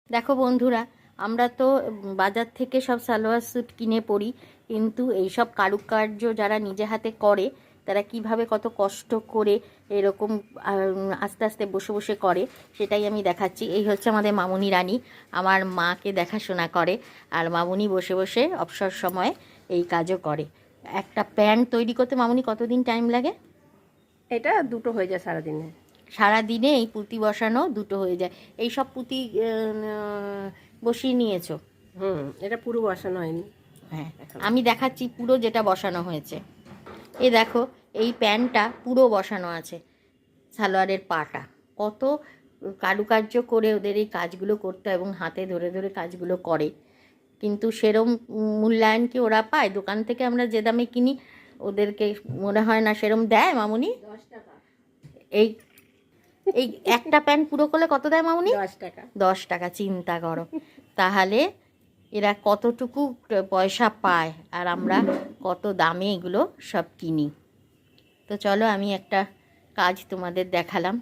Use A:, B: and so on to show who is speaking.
A: দেখো বন্ধুরা, আমরা তো বাজার থেকে সব সালোয়ার স্যুট কিনে পরি, কিন্তু এই সব কারুকার্য যারা নিজে হাতে করে তারা কিভাবে কত কষ্ট করে এরকম আস্তে আস্তে বসে বসে করে সেটাই আমি দেখাচ্ছি। এই হচ্ছে আমাদের মামুনি রানী, আমার মাকে দেখাশোনা করে, আর মামুনি বসে বসে অবসর সময় এই কাজও করে। একটা প্যান্ট তৈরি করতে মামুনি কতদিন টাইম লাগে?
B: এটা দুটো হয়ে যায় সারাদিনে।
A: সারাদিনে এই পুঁতি বসানো দুটো হয়ে যায়। এই সব পুঁতি বসিয়ে নিয়েছো?
B: এটা পুরো বসানো হয়নি।
A: হ্যাঁ, আমি দেখাচ্ছি পুরো যেটা বসানো হয়েছে। এই দেখো, এই প্যান্টটা পুরো বসানো আছে। সালোয়ারের পাটা কত কারুকার্য করে ওদের এই কাজগুলো করতে হয় এবং হাতে ধরে ধরে কাজগুলো করে, কিন্তু সেরম মূল্যায়ন কি ওরা পায়? দোকান থেকে আমরা যে দামে কিনি ওদেরকে মনে হয় না সেরম দেয় মামুনি।
B: 10 টাকা।
A: এই এই একটা প্যান্ট পুরো করলে কত দেয় মামুনি?
B: 10 টাকা।
A: 10 টাকা, চিন্তা করো তাহলে এরা কতটুকু পয়সা পায় আর আমরা কত দামে এগুলো সব কিনি। তো চলো আমি একটা কাজ তোমাদের দেখালাম।